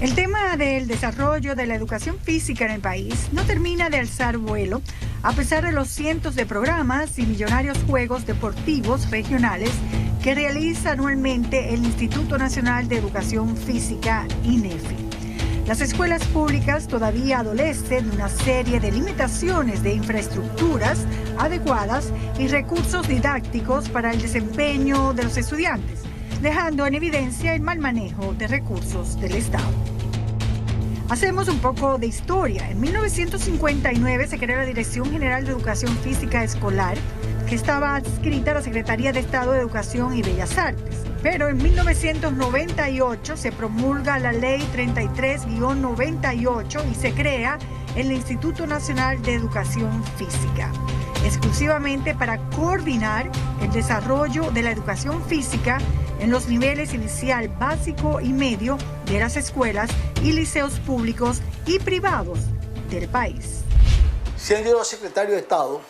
El tema del desarrollo de la educación física en el país no termina de alzar vuelo, a pesar de los cientos de programas y millonarios juegos deportivos regionales que realiza anualmente el Instituto Nacional de Educación Física, INEFI. Las escuelas públicas todavía adolecen de una serie de limitaciones de infraestructuras adecuadas y recursos didácticos para el desempeño de los estudiantes, dejando en evidencia el mal manejo de recursos del Estado. Hacemos un poco de historia. En 1959 se creó la Dirección General de Educación Física Escolar, que estaba adscrita a la Secretaría de Estado de Educación y Bellas Artes. Pero en 1998 se promulga la Ley 33-98 y se crea el Instituto Nacional de Educación Física, exclusivamente para coordinar el desarrollo de la educación física en los niveles inicial, básico y medio de las escuelas y liceos públicos y privados del país. Siendo yo secretario de Estado,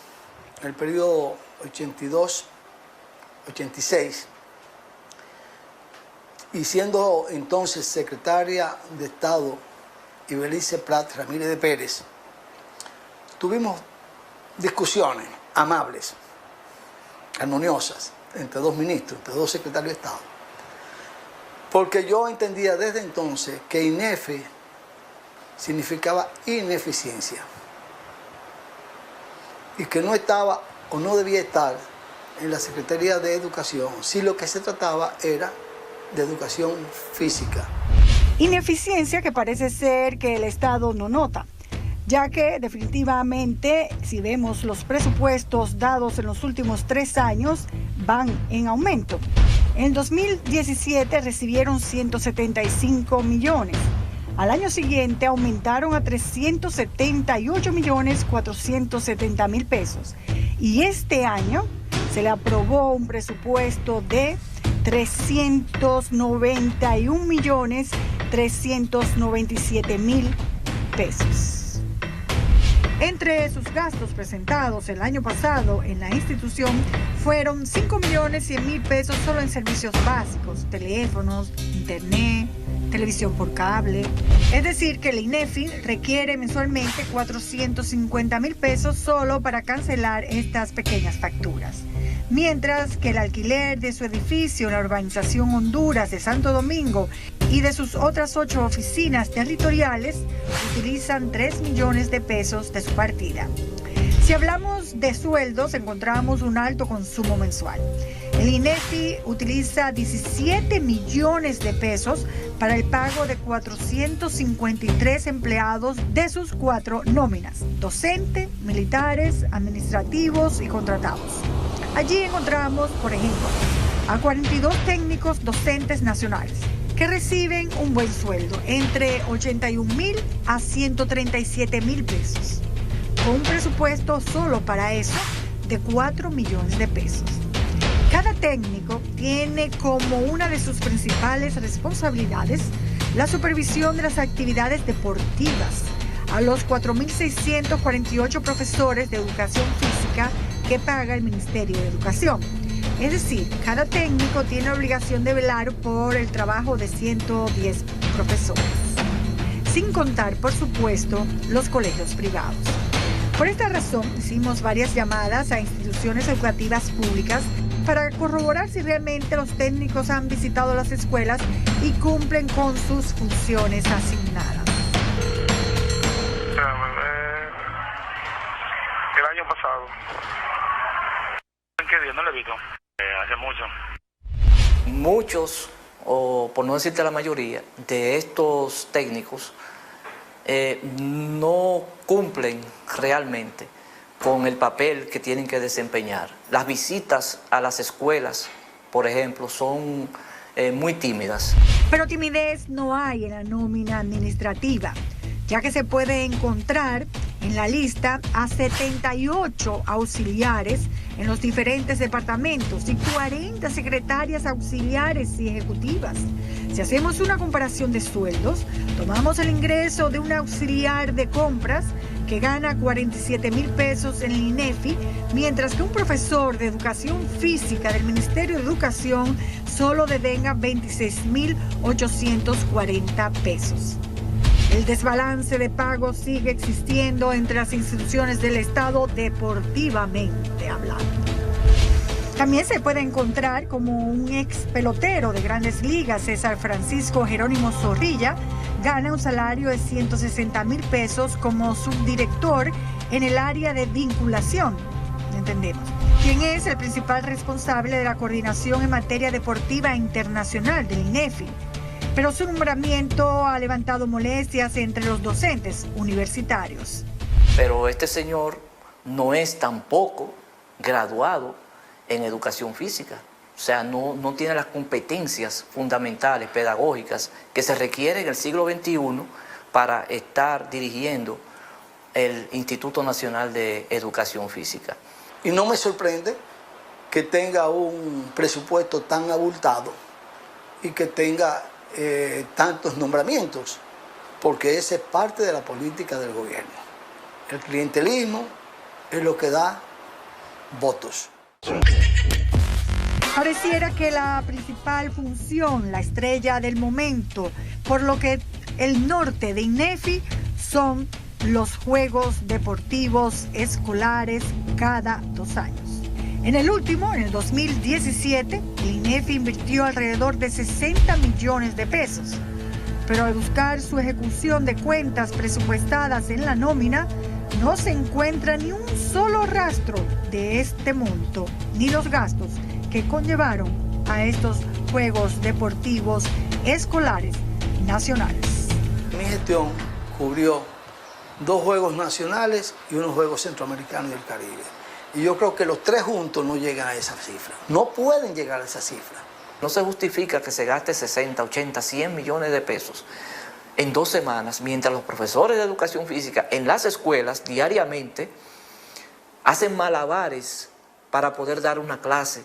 en el periodo 82-86, y siendo entonces secretaria de Estado Ibelice Prat Ramírez de Pérez, tuvimos discusiones amables, armoniosas, entre dos ministros, entre dos secretarios de Estado, porque yo entendía desde entonces que INEFI significaba ineficiencia y que no estaba o no debía estar en la Secretaría de Educación si lo que se trataba era de educación física. Ineficiencia que parece ser que el Estado no nota, ya que definitivamente, si vemos los presupuestos dados en los últimos 3 años, van en aumento. En 2017 recibieron 175 millones. Al año siguiente aumentaron a 378.470.000 pesos. Y este año se le aprobó un presupuesto de 391.397.000 pesos. Entre sus gastos presentados el año pasado en la institución fueron 5.100.000 pesos solo en servicios básicos, teléfonos, internet, televisión por cable. Es decir, que el INEFI requiere mensualmente 450.000 pesos solo para cancelar estas pequeñas facturas. Mientras que el alquiler de su edificio en la urbanización Honduras de Santo Domingo y de sus otras 8 oficinas territoriales utilizan 3 millones de pesos de su partida. Si hablamos de sueldos, encontramos un alto consumo mensual. El INEFI utiliza 17 millones de pesos para el pago de 453 empleados de sus 4 nóminas: docentes, militares, administrativos y contratados. Allí encontramos, por ejemplo, a 42 técnicos docentes nacionales que reciben un buen sueldo, entre 81.000 a 137.000 pesos, con un presupuesto solo para eso de 4 millones de pesos. Cada técnico tiene como una de sus principales responsabilidades la supervisión de las actividades deportivas a los 4.648 profesores de educación física que paga el Ministerio de Educación. Es decir, cada técnico tiene la obligación de velar por el trabajo de 110 profesores, sin contar, por supuesto, los colegios privados. Por esta razón, hicimos varias llamadas a instituciones educativas públicas para corroborar si realmente los técnicos han visitado las escuelas y cumplen con sus funciones asignadas. El año pasado. ¿En qué día? No lo he visto. Hace mucho. Muchos, o por no decirte la mayoría, de estos técnicos no cumplen realmente con el papel que tienen que desempeñar. Las visitas a las escuelas, por ejemplo, son muy tímidas. Pero timidez no hay en la nómina administrativa, ya que se puede encontrar en la lista a 78 auxiliares en los diferentes departamentos y 40 secretarias auxiliares y ejecutivas. Si hacemos una comparación de sueldos, tomamos el ingreso de un auxiliar de compras que gana 47.000 pesos en el INEFI, mientras que un profesor de educación física del Ministerio de Educación solo devenga 26.840 pesos. El desbalance de pagos sigue existiendo entre las instituciones del Estado deportivamente hablando. También se puede encontrar como un ex pelotero de Grandes Ligas, César Francisco Jerónimo Zorrilla, gana un salario de 160,000 pesos como subdirector en el área de vinculación, entendemos, quien es el principal responsable de la coordinación en materia deportiva internacional del INEFI. Pero su nombramiento ha levantado molestias entre los docentes universitarios. Pero este señor no es tampoco graduado en educación física. O sea, no tiene las competencias fundamentales, pedagógicas, que se requieren en el siglo XXI para estar dirigiendo el Instituto Nacional de Educación Física. Y no me sorprende que tenga un presupuesto tan abultado y que tenga tantos nombramientos, porque esa es parte de la política del gobierno. El clientelismo es lo que da votos. Pareciera que la principal función, la estrella del momento, por lo que el norte de INEFI son los Juegos Deportivos Escolares cada 2 años. En el último, en el 2017, el INEFI invirtió alrededor de 60 millones de pesos. Pero al buscar su ejecución de cuentas presupuestadas en la nómina, no se encuentra ni un solo rastro de este monto, ni los gastos que conllevaron a estos Juegos Deportivos Escolares Nacionales. Mi gestión cubrió 2 Juegos Nacionales y unos Juegos Centroamericanos y del Caribe. Y yo creo que los 3 juntos no llegan a esa cifra. No pueden llegar a esa cifra. No se justifica que se gaste 60, 80, 100 millones de pesos en 2 semanas, mientras los profesores de educación física en las escuelas diariamente hacen malabares para poder dar una clase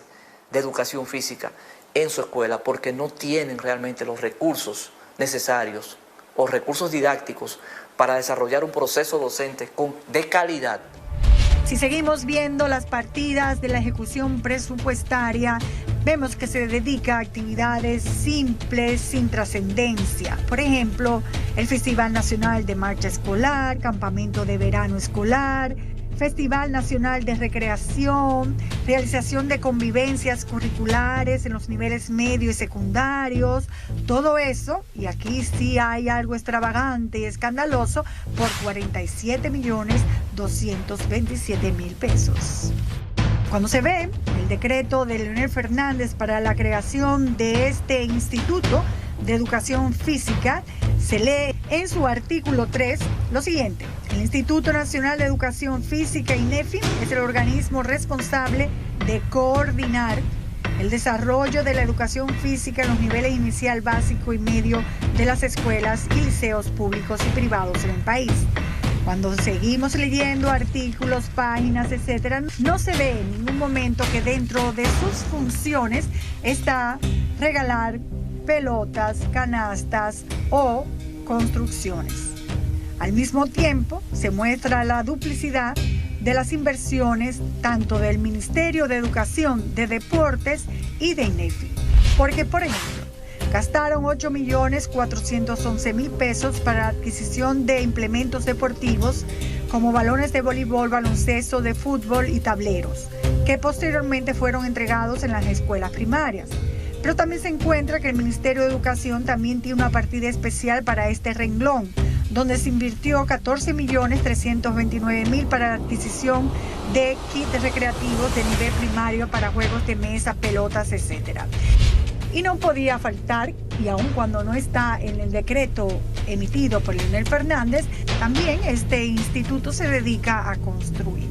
de educación física en su escuela, porque no tienen realmente los recursos necesarios o recursos didácticos para desarrollar un proceso docente de calidad. Si seguimos viendo las partidas de la ejecución presupuestaria, vemos que se dedica a actividades simples, sin trascendencia. Por ejemplo, el Festival Nacional de Marcha Escolar, Campamento de Verano Escolar, Festival Nacional de Recreación, realización de convivencias curriculares en los niveles medio y secundarios, todo eso, y aquí sí hay algo extravagante y escandaloso, por 47,227,000 pesos. Cuando se ve el decreto de Leonel Fernández para la creación de este Instituto de Educación Física, se lee en su artículo 3 lo siguiente: el Instituto Nacional de Educación Física, INEFI, es el organismo responsable de coordinar el desarrollo de la educación física en los niveles inicial, básico y medio de las escuelas y liceos públicos y privados en el país. Cuando seguimos leyendo artículos, páginas, etcétera, no se ve en ningún momento que dentro de sus funciones está regalar pelotas, canastas o construcciones. Al mismo tiempo, se muestra la duplicidad de las inversiones tanto del Ministerio de Educación, de Deportes y de INEFI. Porque, por ejemplo, gastaron 8,411,000 pesos para la adquisición de implementos deportivos como balones de voleibol, baloncesto, de fútbol y tableros, que posteriormente fueron entregados en las escuelas primarias. Pero también se encuentra que el Ministerio de Educación también tiene una partida especial para este renglón, donde se invirtió 14,329,000 para la adquisición de kits recreativos de nivel primario para juegos de mesa, pelotas, etc. Y no podía faltar, y aun cuando no está en el decreto emitido por Leonel Fernández, también este instituto se dedica a construir.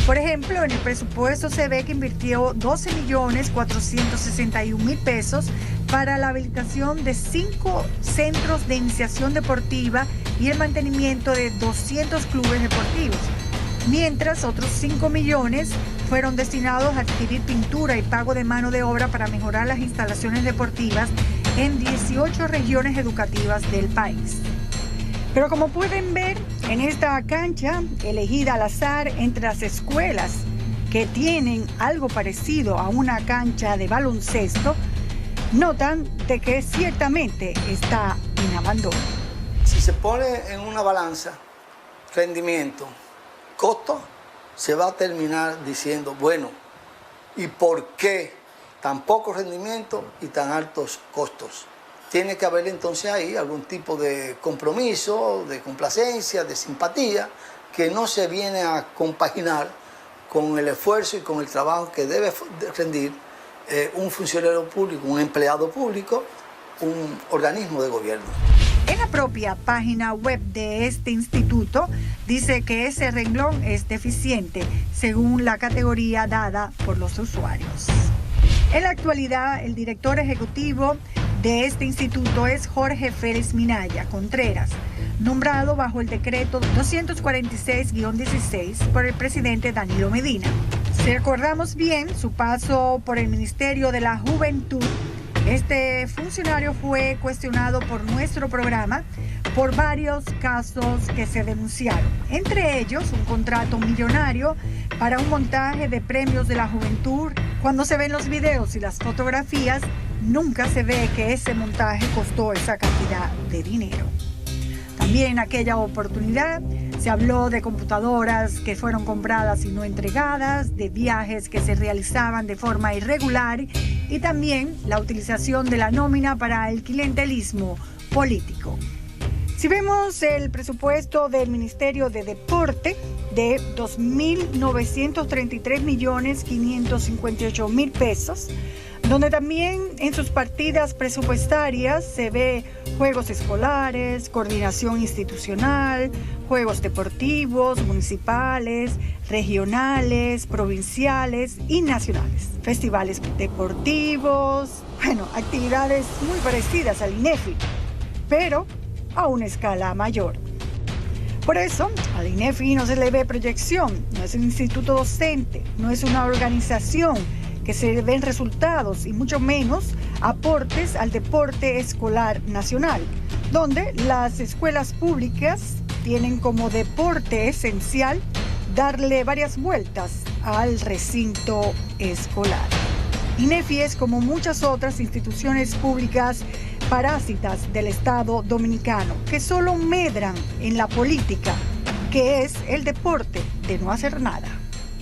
Por ejemplo, en el presupuesto se ve que invirtió 12,461,000 pesos para la habilitación de 5 centros de iniciación deportiva y el mantenimiento de 200 clubes deportivos, mientras otros 5 millones fueron destinados a adquirir pintura y pago de mano de obra para mejorar las instalaciones deportivas en 18 regiones educativas del país. Pero como pueden ver, en esta cancha, elegida al azar entre las escuelas que tienen algo parecido a una cancha de baloncesto, notan de que ciertamente está en abandono. Si Si se pone en una balanza rendimiento, costo, se va a terminar diciendo, bueno, ¿y por qué tan poco rendimiento y tan altos costos? Tiene que haber entonces ahí algún tipo de compromiso, de complacencia, de simpatía, que no se viene a compaginar con el esfuerzo y con el trabajo que debe rendir un funcionario público, un empleado público, un organismo de gobierno. En la propia página web de este instituto dice que ese renglón es deficiente según la categoría dada por los usuarios. En la actualidad, el director ejecutivo de este instituto es Jorge Félix Minaya Contreras, nombrado bajo el decreto 246-16 por el presidente Danilo Medina. Si recordamos bien su paso por el Ministerio de la Juventud, este funcionario fue cuestionado por nuestro programa por varios casos que se denunciaron, entre ellos un contrato millonario para un montaje de premios de la juventud. Cuando se ven los videos y las fotografías, nunca se ve que ese montaje costó esa cantidad de dinero. También en aquella oportunidad se habló de computadoras que fueron compradas y no entregadas, de viajes que se realizaban de forma irregular y también la utilización de la nómina para el clientelismo político. Si vemos el presupuesto del Ministerio de Deporte de 2.933.558.000 pesos, donde también en sus partidas presupuestarias se ve juegos escolares, coordinación institucional, juegos deportivos, municipales, regionales, provinciales y nacionales, festivales deportivos, actividades muy parecidas al INEFI, pero a una escala mayor. Por eso, al INEFI no se le ve proyección, no es un instituto docente, no es una organización que se ven resultados y mucho menos aportes al deporte escolar nacional, donde las escuelas públicas tienen como deporte esencial darle varias vueltas al recinto escolar. INEFI es, como muchas otras instituciones públicas parásitas del Estado dominicano, que solo medran en la política, que es el deporte de no hacer nada.